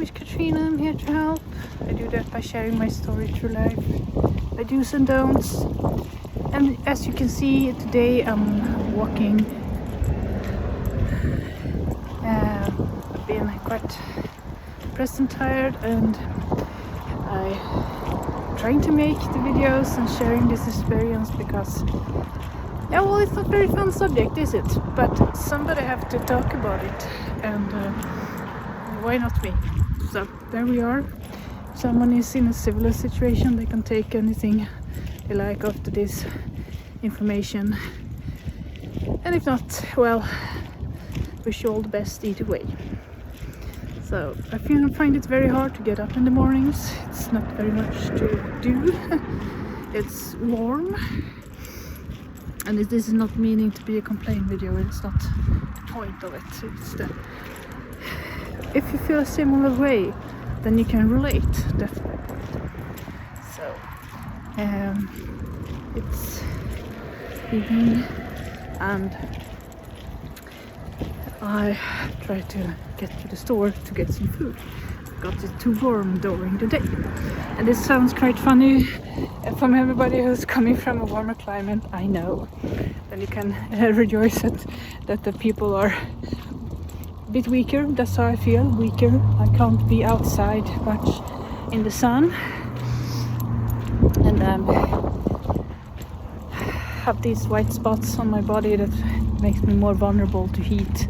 name is Katrina. I'm here to help. I do that by sharing my story through life, my do's and don'ts. And as you can see, today I'm walking. I've been quite depressed and tired, and I'm trying to make the videos and sharing this experience because, yeah, well, it's not a very fun subject, is it? But somebody have to talk about it, and why not me? So there we are. If someone is in a similar situation, they can take anything they like after this information, and if not, well, wish you all the best either way. So I find it very hard to get up in the mornings. It's not very much to do. It's warm, and this is not meaning to be a complaint video. It's not the point of it. It's the, if you feel a similar way, then you can relate, definitely. So it's evening, and I try to get to the store to get some food. Got it too warm during the day, and this sounds quite funny from everybody who's coming from a warmer climate. I know. Then you can rejoice that the people are a bit weaker. That's how I feel, weaker. I can't be outside much in the sun, and have these white spots on my body that makes me more vulnerable to heat,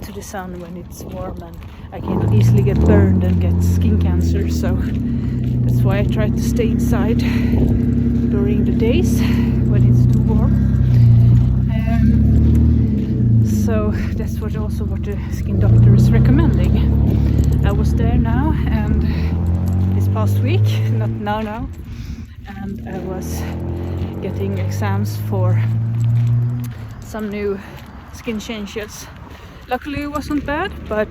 to the sun when it's warm, and I can easily get burned and get skin cancer. So that's why I try to stay inside during the days when it's too warm. So that's what the skin doctor is recommending. I was there now, and this past week, not now, and I was getting exams for some new skin changes. Luckily it wasn't bad, but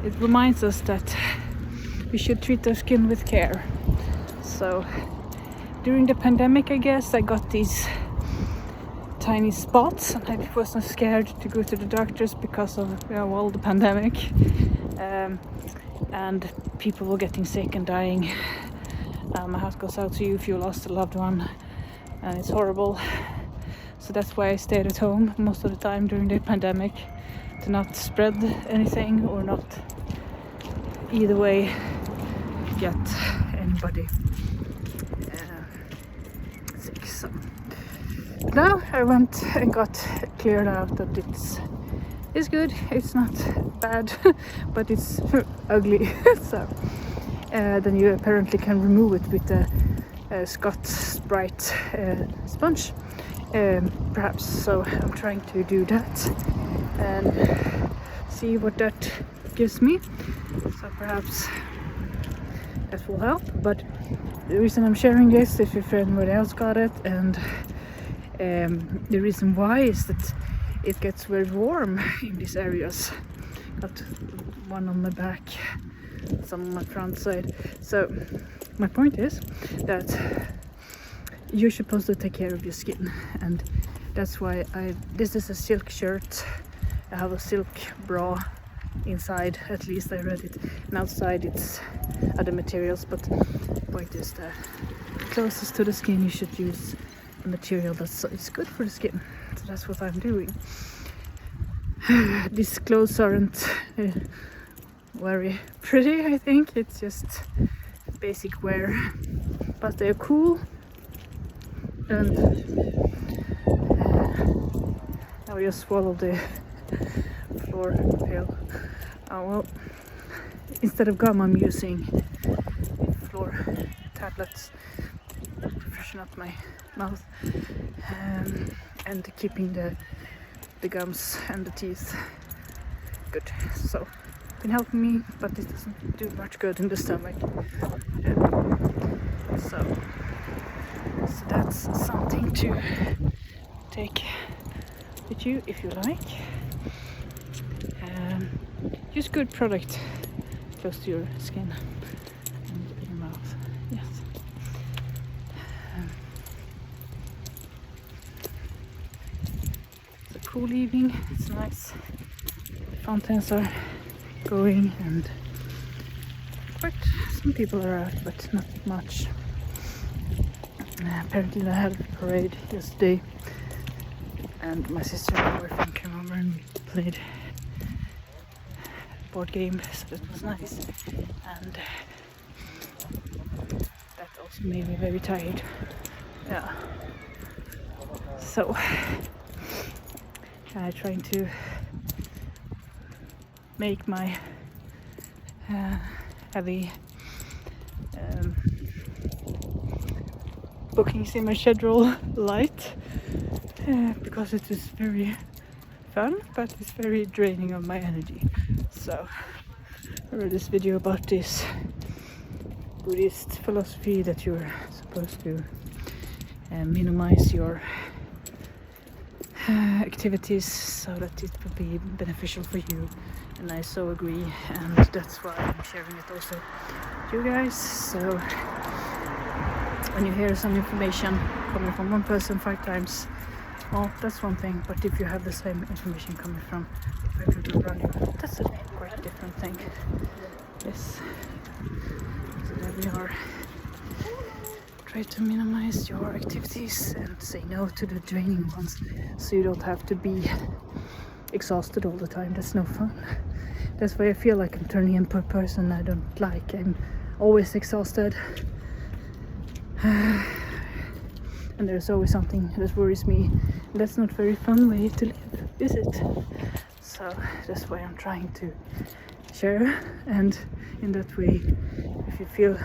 it reminds us that we should treat our skin with care. So during the pandemic, I guess, I got these tiny spots, and I wasn't scared to go to the doctors because of the pandemic, and people were getting sick and dying. My heart goes out to you if you lost a loved one, and it's horrible. So that's why I stayed at home most of the time during the pandemic, to not spread anything or not either way get anybody sick. So now I went and got cleared out that it's good, it's not bad, but it's ugly. So then you apparently can remove it with the Scotch-Brite sponge, perhaps. So I'm trying to do that and see what that gives me. So perhaps that will help. But the reason I'm sharing this, if anyone else got it, and the reason why is that it gets very warm in these areas. Got one on my back, some on my front side. So my point is that you're supposed to take care of your skin, and that's why this is a silk shirt. I have a silk bra inside, at least I read it, and outside it's other materials, but the point is that closest to the skin you should use a material it's good for the skin. So that's what I'm doing. These clothes aren't very pretty, I think. It's just basic wear, but they're cool. And now I just swallowed the floor pill. Oh well, instead of gum I'm using floor tablets to freshen up my mouth, and keeping the gums and the teeth good. So it's been helping me, but it doesn't do much good in the stomach. So that's something to take with you if you like. Use good product close to your skin and your mouth. Yes. It's a cool evening. It's nice. Fountains are going, and but some people are out, but not much. Apparently they had a parade yesterday, and my sister and my boyfriend came over and played a board game, so that was nice. And that also made me very tired. Yeah. So trying to make my heavy bookings in my schedule light, because it is very fun, but it's very draining of my energy. So I wrote this video about this Buddhist philosophy that you're supposed to minimize your activities so that it will be beneficial for you, and I so agree, and that's why I'm sharing it also with you guys. So when you hear some information coming from one person 5 times, well, that's one thing, but if you have the same information coming from 5 people around you, that's a quite different thing. Yes, so there we are. Try to minimize your activities and say no to the draining ones, so you don't have to be exhausted all the time. That's no fun. That's why I feel like I'm turning into a person I don't like. I'm always exhausted, and there's always something that worries me. That's not a very fun way to live, is it? So that's why I'm trying to share, and in that way, if you feel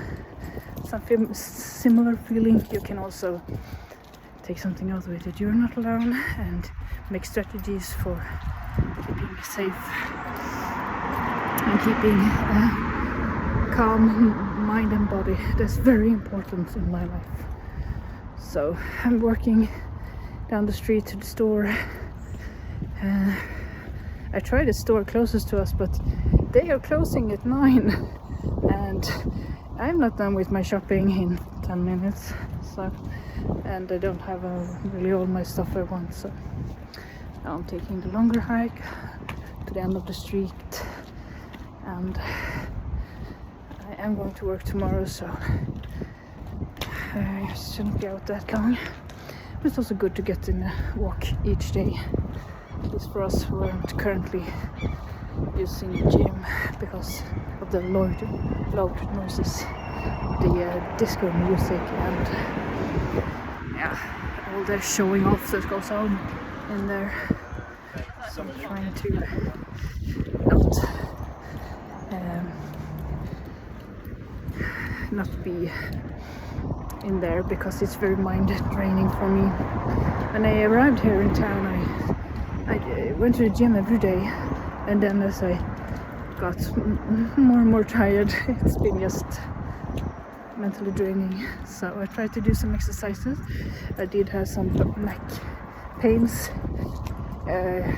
some similar feeling, you can also take something out of it, that you're not alone, and make strategies for keeping safe and keeping a calm mind and body. That's very important in my life. So I'm working down the street to the store. I tried the store closest to us, but they are closing at 9, and I'm not done with my shopping in 10 minutes, so, and I don't have really all my stuff I want, so now I'm taking the longer hike to the end of the street, and I am going to work tomorrow, so I shouldn't be out that long. But it's also good to get in a walk each day, at least for us who aren't currently using the gym because of the loud noises, the disco music, and yeah, all the showing off that goes on in there. So I'm trying to not be in there because it's very mind draining for me. When I arrived here in town, I went to the gym every day, and then as I got more and more tired, it's been just mentally draining. So I tried to do some exercises. I did have some neck pains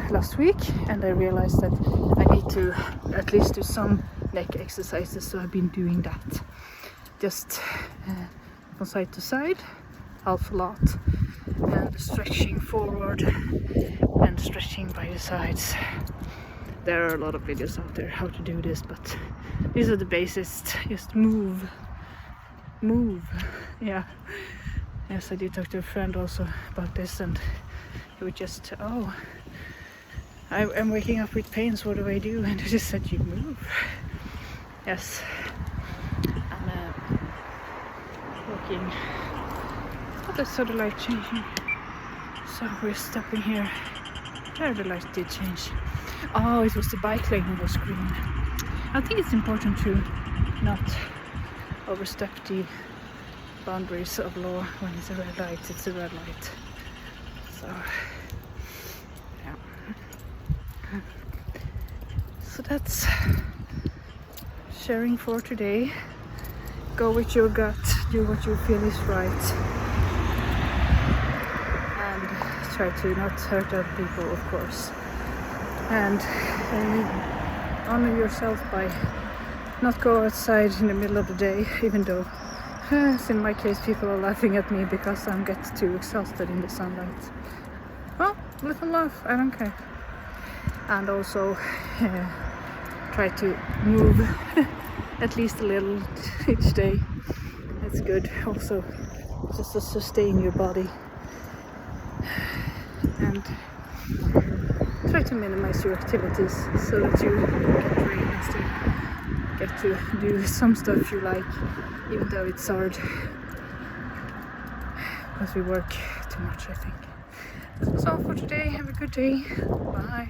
last week, and I realized that I need to at least do some neck exercises, so I've been doing that. Just from side to side, half a lot, and stretching forward and stretching by the sides. There are a lot of videos out there how to do this, but these are the basics. Just move. Yeah. Yes, I did talk to a friend also about this, and he would just, oh, I'm waking up with pains, what do I do? And I just said, you move. Yes. I'm walking. Oh, that's so the light changing. So we're stopping here. There the light did change. Oh, it was the bike lane on the screen. I think it's important to not overstep the boundaries of law. When it's a red light, it's a red light. So, yeah. So that's sharing for today. Go with your gut, do what you feel is right, and try to not hurt other people, of course. And honor yourself by not go outside in the middle of the day, even though, as in my case, people are laughing at me because I get too exhausted in the sunlight. Well, let them laugh, I don't care. And also try to move at least a little each day. It's good also just to sustain your body and try to minimize your activities so that you get free and still get to do some stuff you like, even though it's hard because we work too much, I think. That's all for today. Have a good day. Bye.